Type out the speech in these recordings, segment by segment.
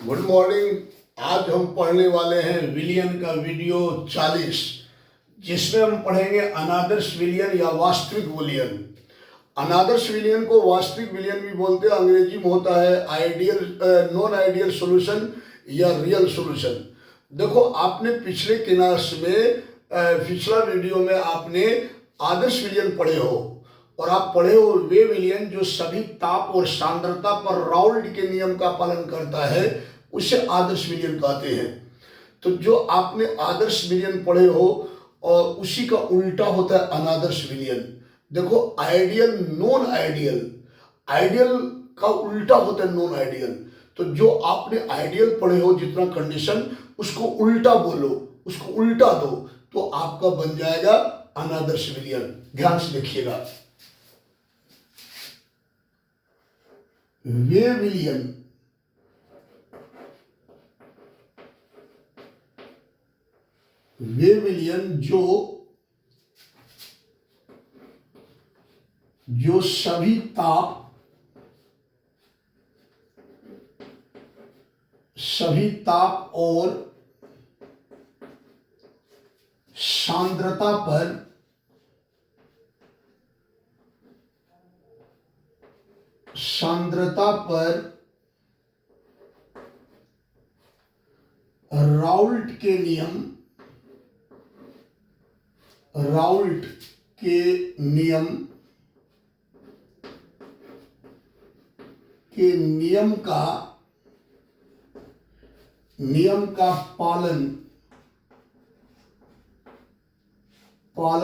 Good morning. आज हम पढ़ने वाले हैं विलियन का वीडियो 40, जिसमें हम पढ़ेंगे अनादर्श विलियन या वास्तविक विलियन। अनादर्श विलियन को वास्तविक विलियन भी बोलते हैं। अंग्रेजी में होता है आइडियल नॉन आइडियल सॉल्यूशन या रियल सॉल्यूशन। देखो, आपने पिछले क्लास में पिछला वीडियो में आपने आदर्श विलियन पढ़े हो, और आप पढ़े हो वे विलियन जो सभी ताप और सांद्रता पर राउल्ट के नियम का पालन करता है, उसे आदर्श विलियन कहते हैं। तो जो आपने आदर्श विलियन पढ़े हो और उसी का उल्टा होता है अनादर्श विलियन। देखो, आइडियल नॉन आइडियल, आइडियल का उल्टा होता है नॉन आइडियल। तो जो आपने आइडियल पढ़े हो जितना कंडीशन, उसको उल्टा बोलो, उसको उल्टा दो, तो आपका बन जाएगा अनादर्श विलियन। ध्यान से देखिएगा, वे विलियन जो सभी ताप और सांद्रता पर राउल्ट के नियम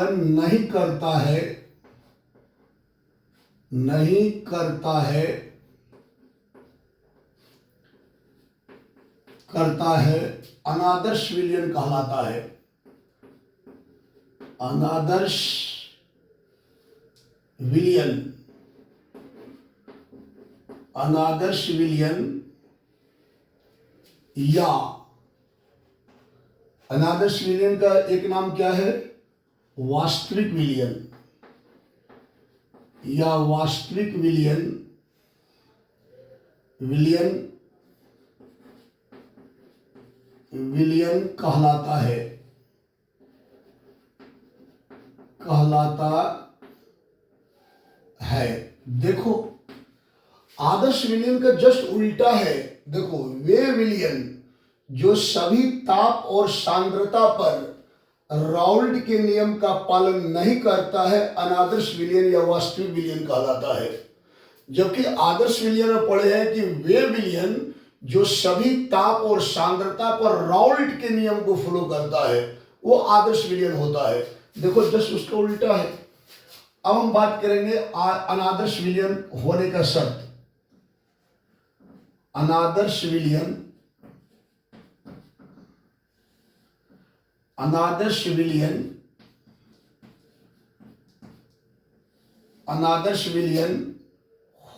का पालन नहीं करता है अनादर्श विलियन कहलाता है। अनादर्श विलियन या अनादर्श विलियन का एक नाम क्या है? वास्तविक विलियन या वास्तविक विलियन कहलाता है। देखो, आदर्श विलियन का जस्ट उल्टा है। देखो, वे विलियन जो सभी ताप और सांद्रता पर राउल्ट के नियम का पालन नहीं करता है, अनादर्श विलियन या वास्तविक विलियन कहलाता है। जबकि आदर्श विलियन में पढ़े हैं कि वे विलियन जो सभी ताप और सांद्रता पर राउल्ट के नियम को फॉलो करता है, वो आदर्श विलियन होता है। देखो, जस्ट उसका उल्टा है। अब हम बात करेंगे अनादर्श विलियन होने का शर्त। अनादर्श विलियन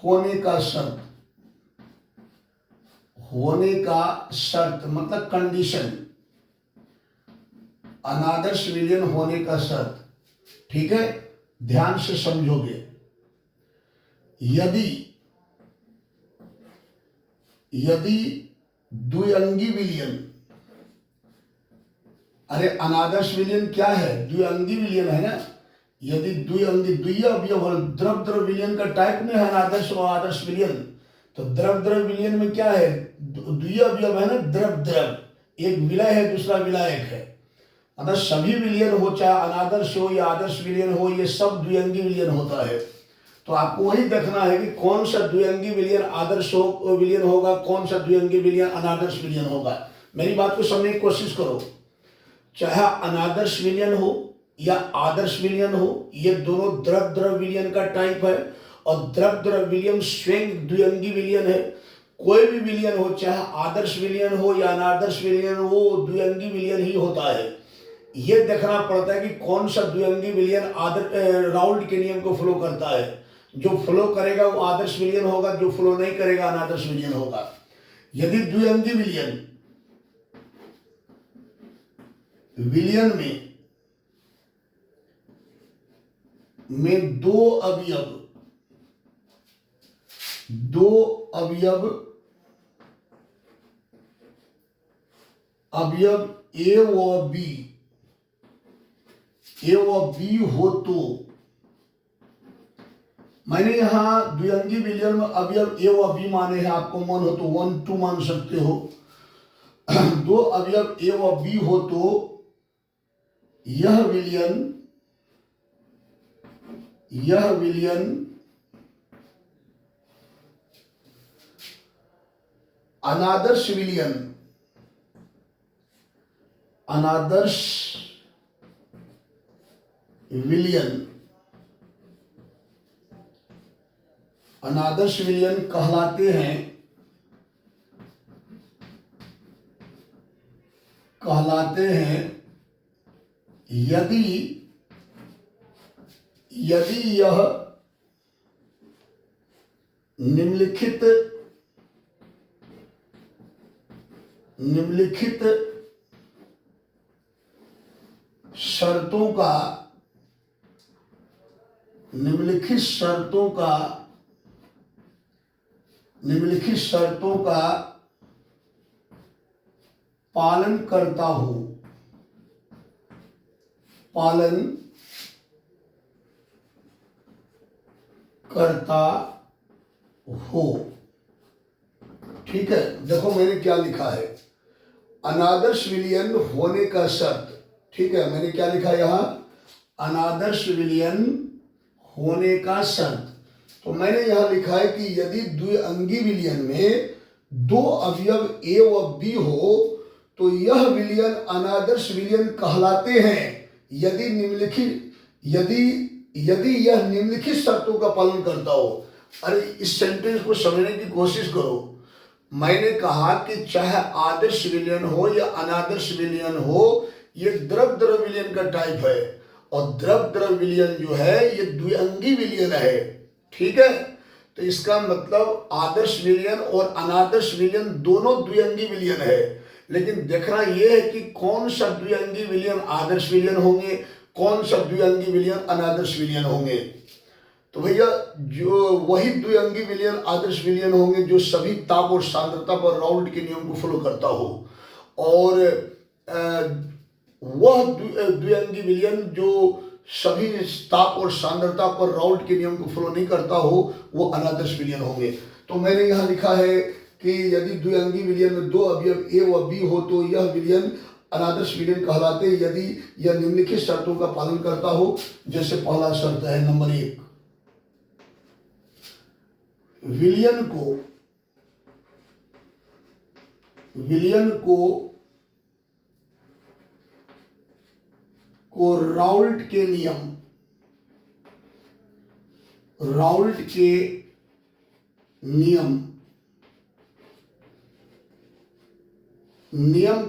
होने का शर्त मतलब कंडीशन। अनादर्श विलियन होने का शर्त, ठीक है, ध्यान से समझोगे। यदि द्विअंगी विलियन, अरे अनादर्श विलियन क्या है? द्विअंगी विलियन है ना। यदि द्विअंगी द्वितीय अवयव द्रव द्रव विलियन का टाइप में है अनादर्श और आदर्श विलियन। तो द्रव द्रव विलियन में क्या है? द्वितीय अवयव है ना, द्रव द्रव, एक विलय है, दूसरा विलायक है। अतः सभी विलियन हो, चाहे अनादर्श हो या आदर्श विलियन हो, ये सब द्विअंगी विलियन होता है। तो आपको वही देखना है कि कौन सा द्विअंगी विलियन आदर्श विलियन होगा, कौन सा द्विअंगी विलियन अनादर्श विलियन होगा। मेरी बात को समझने की कोशिश करो। चाहे अनादर्श विलियन हो या आदर्श विलियन हो, ये दोनों द्रव द्रव विलियन का टाइप है, और द्रव द्रव विलियन स्वयं द्विअंगी विलियन है। कोई भी विलियन हो, चाहे आदर्श विलियन हो या अनादर्श विलियन हो, द्विअंगी विलियन ही होता है। ये देखना पड़ता है कि कौन सा द्विअंगी विलियन राउल्ट के नियम को फॉलो करता है। जो फॉलो करेगा वो आदर्श विलियन होगा, जो फॉलो नहीं करेगा अनादर्श विलियन होगा। यदि द्विअंगी विलियन में दो अवयव अवयव ए व बी हो तो, मैंने यहां द्विअंगी विलयन में अवयव ए व बी माने हैं, आपको मन हो तो 1 2 मान सकते हो। दो अवयव ए व बी हो तो यह विलयन अनादर्श विलयन कहलाते हैं यदि यह निम्नलिखित शर्तों का पालन करता हो। ठीक है, देखो मैंने क्या लिखा है, अनादर्श विलयन होने का शर्त। ठीक है, मैंने क्या लिखा यहां, अनादर्श विलयन होने का शर्त। तो मैंने यहां लिखा है कि यदि द्विअंगी विलयन में दो अवयव ए व बी हो तो यह विलयन अनादर्श विलयन कहलाते हैं यदि यह निम्नलिखित शर्तों का पालन करता हो। अरे इस सेंटेंस को समझने की कोशिश करो। मैंने कहा कि चाहे आदर्श विलयन हो या अनादर्श विलयन हो, ये द्रव द्रव विलयन का टाइप है, और द्रव द्रव विलयन जो है ये द्विअंगी विलयन है। ठीक है, तो इसका मतलब आदर्श विलयन और अनादर्श विलयन दोनों द्विअंगी विलयन है। लेकिन देखना यह है कि कौन सा द्विअंगी विलयन आदर्श विलयन होंगे, कौन सा द्विअंगी विलयन अनादर्श विलयन होंगे। तो भैया जो वही द्विअंगी विलयन आदर्श विलयन होंगे जो सभी ताप और सांद्रता पर राउल्ट के नियम को फॉलो करता हो, और वह द्विअंगी विलयन जो सभी ताप और सांद्रता पर राउल्ट के नियम को फॉलो नहीं करता हो, वो अनादर्श विलयन होंगे। तो मैंने यहाँ लिखा है कि यदि द्विअंगी विलयन में दो अवयव ए व बी हो तो यह विलयन अनादर्श विलयन कहलाते हैं यदि यह निम्नलिखित शर्तों का पालन करता हो। जैसे पहला शर्त है नंबर 1, विलयन को राउल्ट के नियम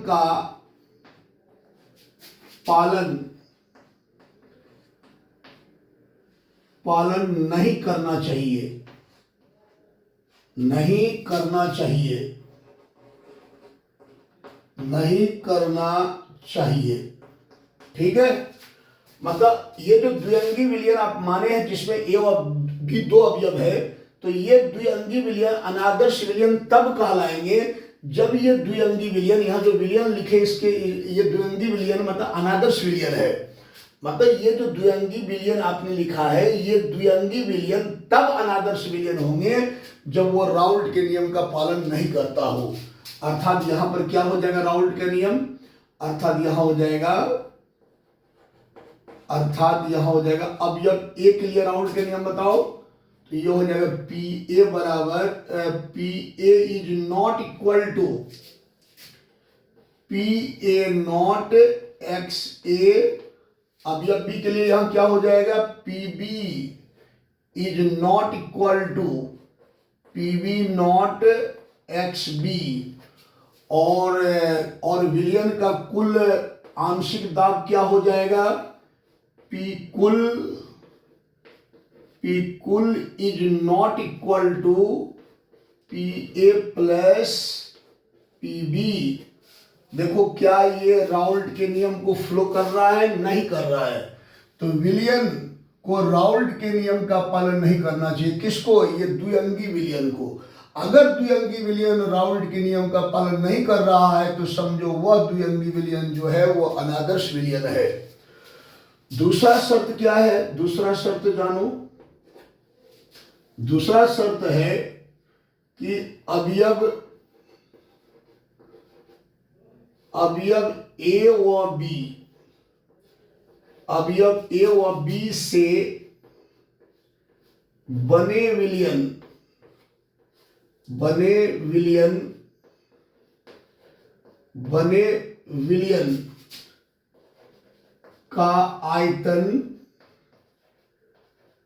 का पालन नहीं करना चाहिए। ठीक है, मतलब ये जो द्विअंगी विलयन आप माने हैं जिसमें ए और बी दो अवयव है, तो ये द्विअंगी विलयन अनादर्श विलयन तब कहलाएंगे जब ये द्विअंगी विलयन, यहाँ जो विलयन लिखे इसके, ये द्विअंगी विलयन मतलब अनादर्श विलयन है। मतलब ये जो द्विअंगी विलयन आपने लिखा है, ये द्विअंगी विलयन तब अनादर्श विलयन होंगे जब वो राउल्ट के नियम का पालन नहीं करता हो। अर्थात यहां पर क्या हो जाएगा, राउल्ट का नियम, अर्थात यहां हो जाएगा अवयव ए के लिए राउल्ट के नियम बताओ, तो ये हो जाएगा पी ए बराबर P A is not equal to P A naught X A. अवयव बी के लिए यहां क्या हो जाएगा, P B is not equal to P B naught X B. और विलयन का कुल आंशिक दाब क्या हो जाएगा, पी कुल is not equal to P A plus P B. देखो क्या ये राउल्ट के नियम को फ्लो कर रहा है, नहीं कर रहा है। तो विलयन को राउल्ट के नियम का पालन नहीं करना चाहिए। किसको, ये द्विअंगी विलयन को। अगर द्विअंगी विलयन राउल्ट के नियम का पालन नहीं कर रहा है तो समझो वह द्विअंगी विलयन जो है वो अनादर्श विलयन है। दूसरा शर्त क्या है? दूसरा शर्त जानो। दूसरा शर्त है कि अवयव ए व बी, अवयव ए व बी से बने विलयन का आयतन,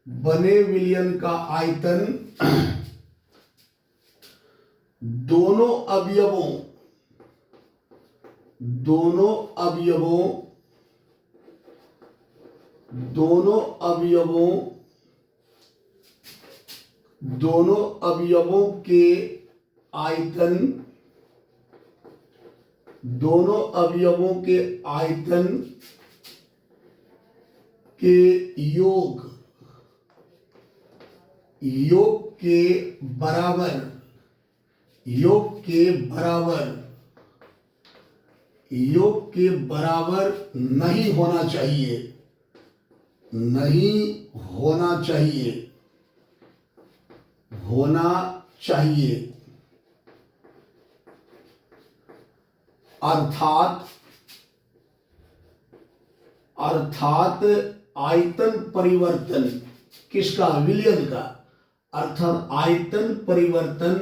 बने विलयन का आयतन दोनों अवयवों के आयतन के योग के बराबर नहीं होना चाहिए। अर्थात आयतन परिवर्तन किसका? विलयन का। अर्थात आयतन परिवर्तन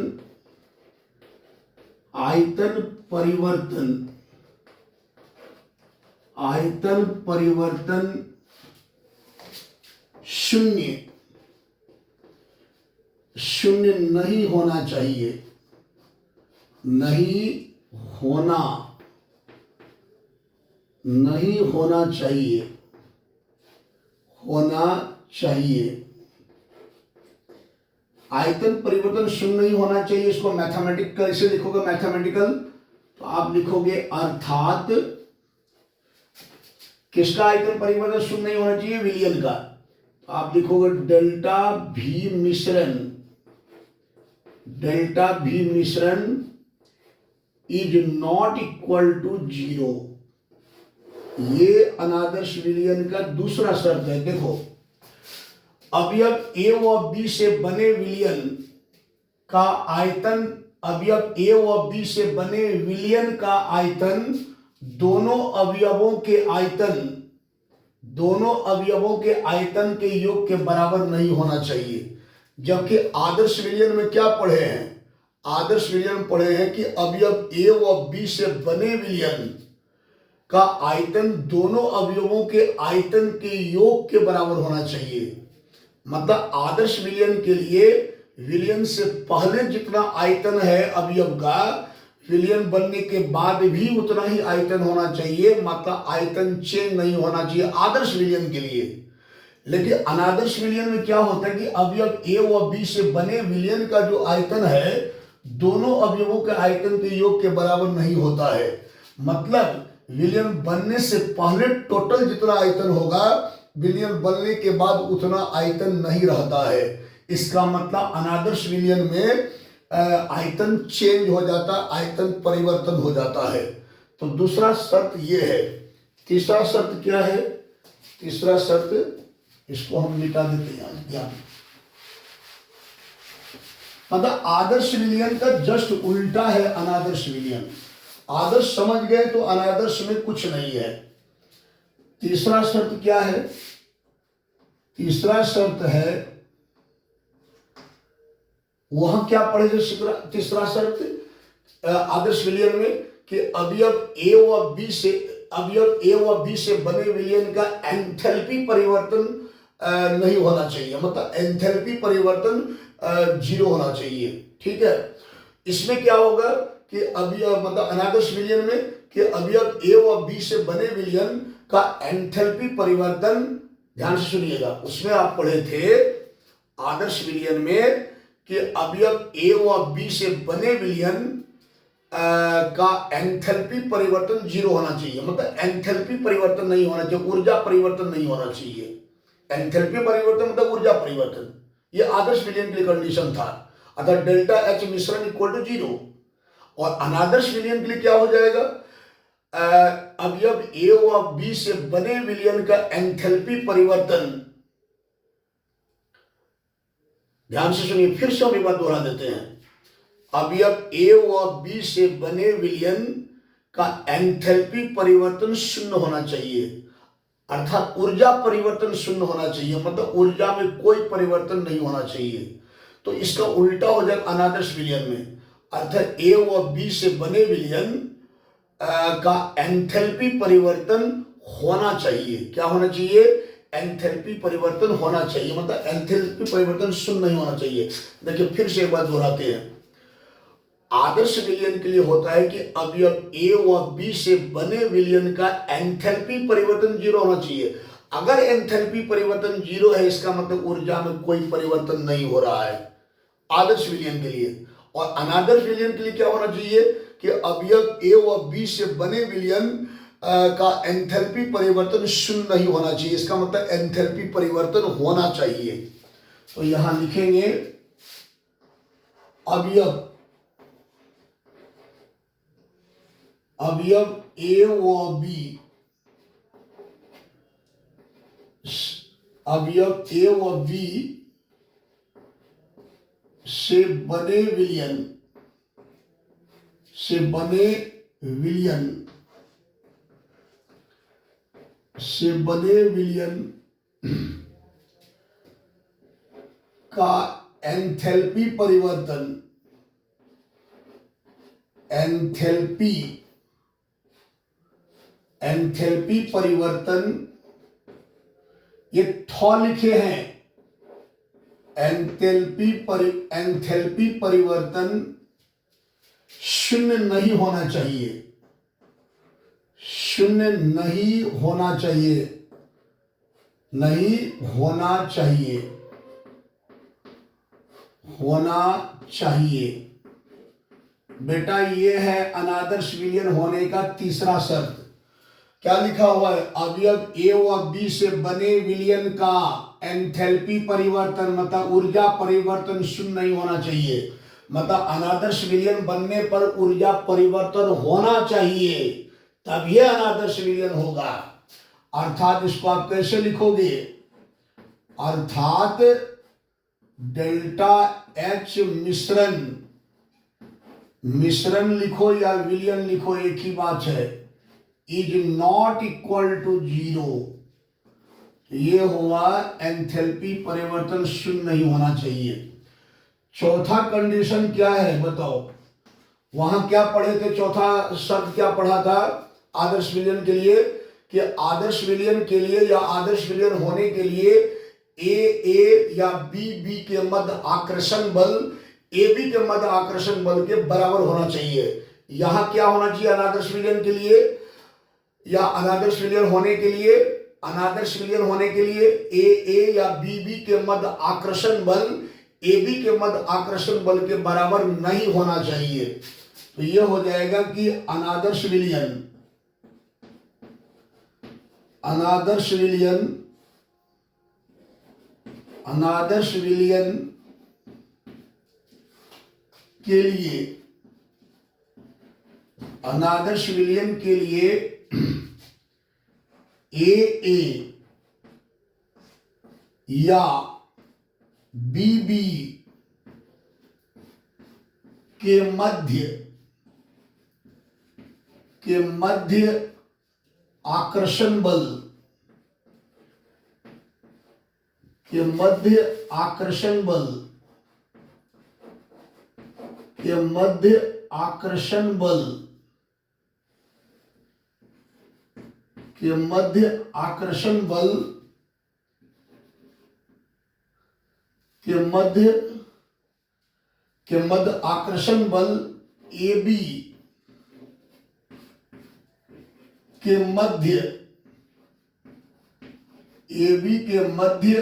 शून्य नहीं होना चाहिए। आयतन परिवर्तन शून्य नहीं होना चाहिए। इसको मैथमेटिकल कैसे लिखोगे? मैथमेटिकल तो आप लिखोगे अर्थात किसका आयतन परिवर्तन शून्य नहीं होना चाहिए? विलयन का। तो आप लिखोगे डेल्टा भी मिश्रण इज नॉट इक्वल टू 0। ये अनादर्श विलयन का दूसरा शर्त है। देखो, अवयव ए व बी से बने विलयन का आयतन, अवयव ए व बी से बने विलयन का आयतन दोनों अवयवों के आयतन के योग के बराबर नहीं होना चाहिए। जबकि आदर्श विलयन में क्या पढ़े हैं? आदर्श विलयन पढ़े हैं कि अवयव ए व बी से बने विलयन का आयतन दोनों अवयवों के आयतन के योग के बराबर होना चाहिए। मतलब आदर्श विलयन के लिए विलयन से पहले जितना आयतन है अवयव का, विलयन बनने के बाद भी उतना ही आयतन होना चाहिए। मतलब आयतन चेंज नहीं होना चाहिए आदर्श विलयन के लिए। लेकिन अनादर्श विलयन में क्या होता है कि अवयव ए व बी से बने विलयन का जो आयतन है दोनों अवयवों के आयतन के योग के बराबर नहीं होता है। मतलब विलयन बनने से पहले टोटल जितना आयतन होगा, विलयन बनने के बाद उतना आयतन नहीं रहता है। इसका मतलब अनादर्श विलयन में आयतन चेंज हो जाता, आयतन परिवर्तन हो जाता है। तो दूसरा शर्त ये है। तीसरा शर्त क्या है? तीसरा शर्त इसको हम मिटा देते हैं। मतलब आदर्श विलयन का जस्ट उल्टा है अनादर्श विलयन। आदर्श समझ गए तो अनादर्श में कुछ नहीं है। तीसरा शर्त क्या है? तीसरा शर्त है, वहां क्या पढ़े थे? तीसरा शर्त आदर्श विलयन में कि अवयव ए व बी से बने विलयन का एंथैल्पी परिवर्तन नहीं होना चाहिए। मतलब एंथैल्पी परिवर्तन 0 होना चाहिए। ठीक है। इसमें क्या होगा कि अवयव मतलब अनादर्श विलयन में कि अवयव ए व बी से बने विलयन का एंथैल्पी परिवर्तन, ध्यान से सुनिएगा, उसमें आप पढ़े थे आदर्श विलयन में कि अवयव ए व बी से बने विलयन का एंथैल्पी परिवर्तन 0 होना चाहिए। मतलब एंथैल्पी परिवर्तन नहीं होना चाहिए, ऊर्जा परिवर्तन नहीं होना चाहिए। एंथैल्पी परिवर्तन मतलब ऊर्जा परिवर्तन, ये आदर्श विलयन के लिए कंडीशन था। अतः डेल्टा एच मिश्रण इक्वल टू 0। और अनादर्श विलयन के लिए क्या हो जाएगा, अवयव ए व बी से बने विलयन का एंथैल्पी परिवर्तन, ध्यान से सुनिए, फिर से हम एक बार दोहरा देते हैं, अवयव ए व बी से बने विलयन का एंथैल्पी परिवर्तन शून्य होना चाहिए, अर्थात ऊर्जा परिवर्तन शून्य होना चाहिए, मतलब ऊर्जा में कोई परिवर्तन नहीं होना चाहिए। तो इसका उल्टा हो जाएगा अनादर्श विलयन में, अर्थात ए व बी से बने विलयन का एंथैल्पी परिवर्तन होना चाहिए। क्या होना चाहिए, एंथैल्पी परिवर्तन होना चाहिए, मतलब एंथैल्पी परिवर्तन शून्य नहीं होना चाहिए। देखिए फिर से एक बार दोहराते हैं, आदर्श विलयन के लिए होता है कि अवयव ए व बी से बने विलयन का एंथैल्पी परिवर्तन 0 होना चाहिए। अगर एंथैल्पी परिवर्तन 0 है, इसका मतलब ऊर्जा में कोई परिवर्तन नहीं हो रहा है आदर्श विलयन के लिए। और अनादर्श विलयन के लिए क्या होना चाहिए कि अवयव ए व बी से बने विलयन का एंथैल्पी परिवर्तन शून्य नहीं होना चाहिए, इसका मतलब एंथैल्पी परिवर्तन होना चाहिए। तो यहां लिखेंगे अवयव ए व बी, अवयव ए व बी से बने विलयन का एंथैल्पी परिवर्तन, ये थॉ लिखे हैं, एंथैल्पी परिवर्तन शून्य नहीं होना चाहिए, होना चाहिए। बेटा ये है अनादर्श विलयन होने का तीसरा शर्त। क्या लिखा हुआ है, अवयव ए व बी से बने विलयन का एंथैल्पी परिवर्तन, मतलब ऊर्जा परिवर्तन शून्य नहीं होना चाहिए, मतलब अनादर्श विलयन बनने पर ऊर्जा परिवर्तन होना चाहिए, तब यह अनादर्श विलयन होगा। अर्थात इसको आप कैसे लिखोगे, अर्थात डेल्टा एच मिश्रण लिखो या विलयन लिखो, एक ही बात है, इज नॉट इक्वल टू 0। ये हुआ एंथैल्पी परिवर्तन शून्य नहीं होना चाहिए। चौथा कंडीशन क्या है बताओ, वहां क्या पढ़े थे, चौथा शब्द क्या पढ़ा था आदर्श विलयन के लिए, कि आदर्श विलयन के लिए या आदर्श विलयन होने के लिए ए या बी के मध्य आकर्षण बल ए बी के मध्य आकर्षण बल के बराबर होना चाहिए। यहां क्या होना चाहिए अनादर्श विलयन के लिए या अनादर्श विलयन होने के लिए, अनादर्श विलयन होने के लिए ए या बी के मध्य आकर्षण बल ए बी के मध्य आकर्षण बल के बराबर नहीं होना चाहिए। तो यह हो जाएगा कि अनादर्श विलयन के लिए, अनादर्श विलयन के लिए ए या बी के मध्य आकर्षण बल के मध्य आकर्षण बल ए बी के मध्य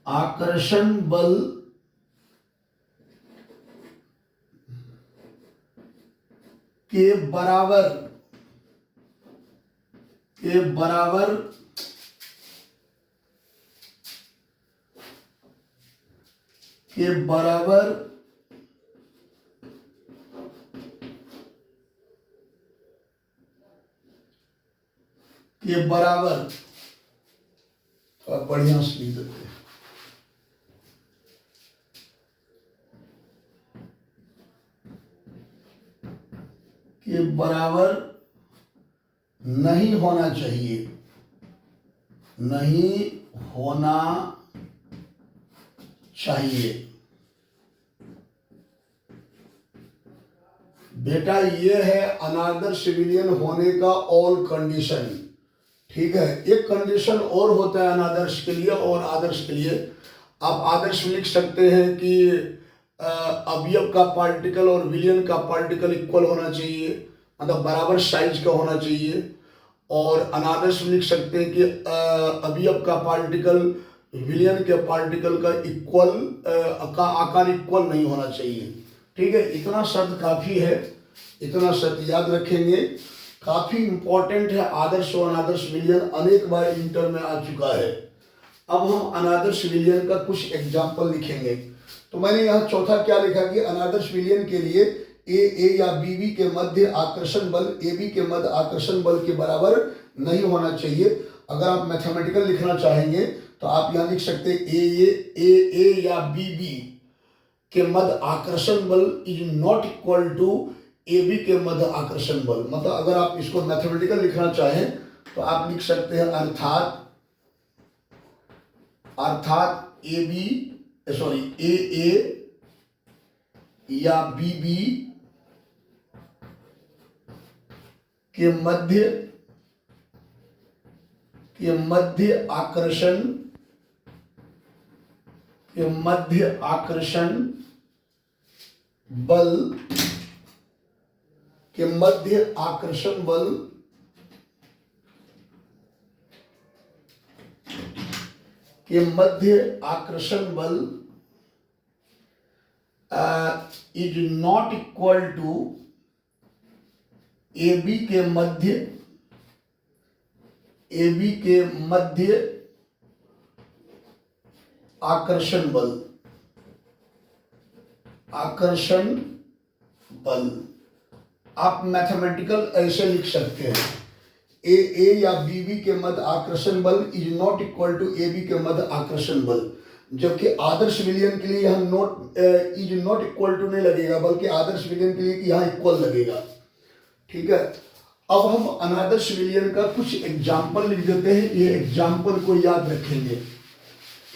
आकर्षण बल के बराबर के बराबर थोड़ा बढ़िया से लिख देते हैं, के बराबर नहीं होना चाहिए, नहीं होना चाहिए। बेटा ये है अनादर्श विलयन होने का ऑल कंडीशन। ठीक है, एक कंडीशन और होता है अनादर्श के लिए और आदर्श के लिए। आप आदर्श में लिख सकते हैं कि अवयव का पार्टिकल और विलयन का पार्टिकल इक्वल होना चाहिए, मतलब बराबर साइज का होना चाहिए। और अनादर्श में लिख सकते हैं कि अवयव का पार्टिकल विलयन के पार्टिकल का इक्वल का आकार इक्वल नहीं होना चाहिए। ठीक है, इतना शब्द काफी है, इतना शब्द याद रखेंगे, काफी इंपॉर्टेंट है। आदर्श और अनादर्श विलयन अनेक बार इंटर में आ चुका है। अब हम अनादर्श विलयन का कुछ एग्जाम्पल लिखेंगे। तो मैंने यहाँ चौथा क्या लिखा कि अनादर्श विलयन के लिए ए या बी के मध्य आकर्षण बल ए बी के मध्य आकर्षण बल के बराबर नहीं होना चाहिए। अगर आप मैथमेटिकल लिखना चाहेंगे तो आप यहाँ लिख सकते हैं ए या बी के मध्य आकर्षण बल is not equal to A B के मध्य आकर्षण बल। मतलब अगर आप इसको मैथमेटिकल लिखना चाहें तो आप लिख सकते हैं अर्थात ए या बी के मध्य आकर्षण बल is not equal to A B के मध्य आकर्षण बल। आप मैथमेटिकल ऐसे लिख सकते हैं, ए या बी के मध्य आकर्षण बल is not equal to A B के मध्य आकर्षण बल। जबकि आदर्श विलयन के लिए यहाँ इज नॉट इक्वल टू नहीं लगेगा, बल्कि आदर्श विलयन के लिए यहाँ इक्वल लगेगा। ठीक है, अब हम अनादर्श विलयन का कुछ एग्जाम्पल लिख देते हैं। ये एग्जाम्पल को याद रखेंगे।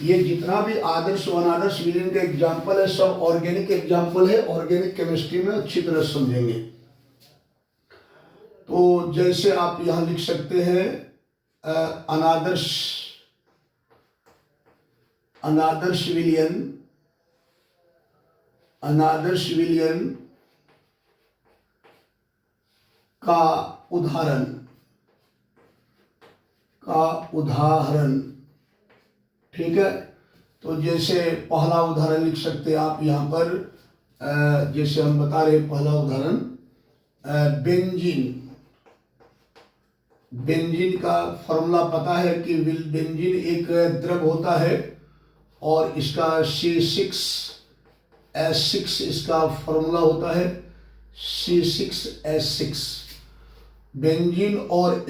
ये जितना भी आदर्श और अनादर्श विलयन का एग्जाम्पल है सब ऑर्गेनिक एग्जाम्पल है, ऑर्गेनिक केमिस्ट्री में अच्छी तरह समझेंगे। तो जैसे आप यहां लिख सकते हैं अनादर्श विलयन का उदाहरण। ठीक है, तो जैसे पहला उदाहरण लिख सकते हैं आप यहाँ पर, जैसे हम बता रहे हैं पहला उदाहरण बेंजीन का फॉर्मूला पता है कि बेंजीन एक द्रव होता है और इसका C6H6 इसका फॉर्मूला होता है, C6H6। बेंजीन और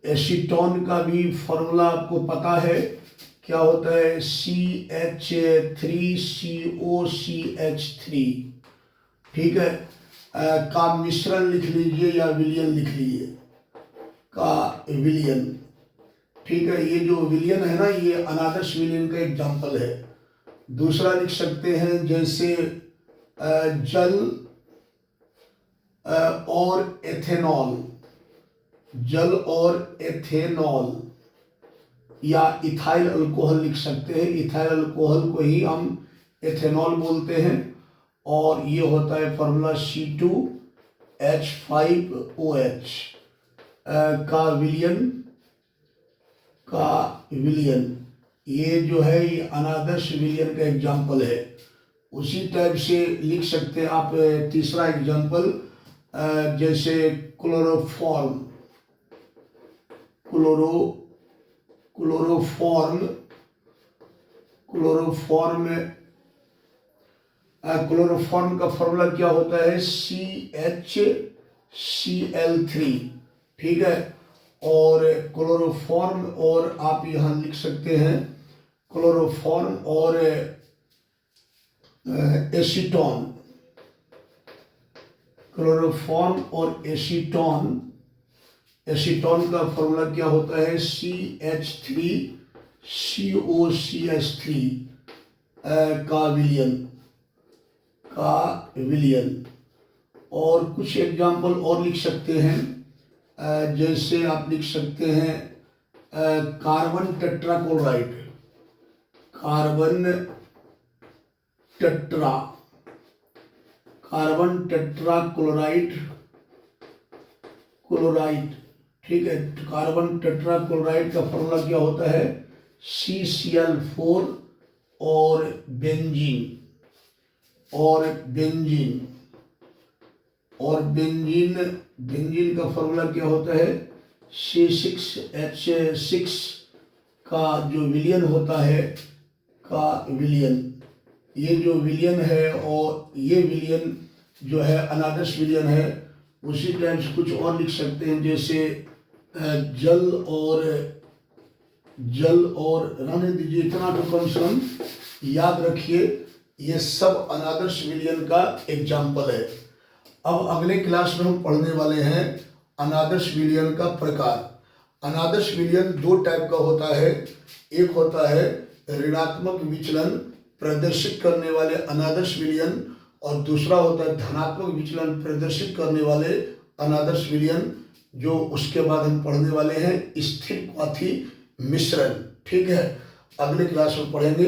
एसीटोन का भी फॉर्मूला आपको पता है, क्या होता है, CH3COCH3। ठीक है, का मिश्रण लिख लीजिए या विलयन लिख लीजिए, का विलयन। ठीक है, ये जो विलयन है ना, ये अनादर्श विलयन का एग्जाम्पल है। दूसरा लिख सकते हैं जैसे जल और एथेनॉल या इथाइल अल्कोहल लिख सकते हैं। इथाइल अल्कोहल को ही हम एथेनॉल बोलते हैं और ये होता है फॉर्मूला C2H5OH का विलयन। ये जो है ये अनादर्श विलयन का एग्जाम्पल है। उसी टाइप से लिख सकते हैं आप तीसरा एग्जाम्पल, जैसे क्लोरोफॉर्म का फॉर्मूला क्या होता है? CHCl3, ठीक है। और क्लोरोफॉर्म, और आप यहां लिख सकते हैं क्लोरोफॉर्म और एसीटोन, क्लोरोफॉर्म और एसीटोन का फॉर्मूला क्या होता है? CH3COCH3 का विलियन। और कुछ एग्जाम्पल और लिख सकते हैं, जैसे आप लिख सकते हैं कार्बन टेट्राक्लोराइड, कार्बन टेट्राक्लोराइड, ठीक है। कार्बन टेट्राक्लोराइड का फॉर्मूला क्या होता है? CCl4 और बेंजीन का फॉर्मूला क्या होता है? C6H6 का जो विलियन होता है ये जो विलियन है, और ये विलियन जो है अनादर्श विलियन है। उसी टाइम से कुछ और लिख सकते हैं, जैसे जल और रहने दीजिए, इतना तो कम से कम याद रखिए। ये सब अनादर्श विलियन का एग्जाम्पल है। अब अगले क्लास में हम पढ़ने वाले हैं अनादर्श विलियन का प्रकार। अनादर्श विलियन दो टाइप का होता है। एक होता है ऋणात्मक विचलन प्रदर्शित करने वाले अनादर्श विलियन, और दूसरा होता है धनात्मक विचलन प्रदर्शित करने वाले अनादर्श विलियन, जो उसके बाद हम पढ़ने वाले हैं स्थिर क्वाथी मिश्रण, ठीक है। अगले क्लास में पढ़ेंगे।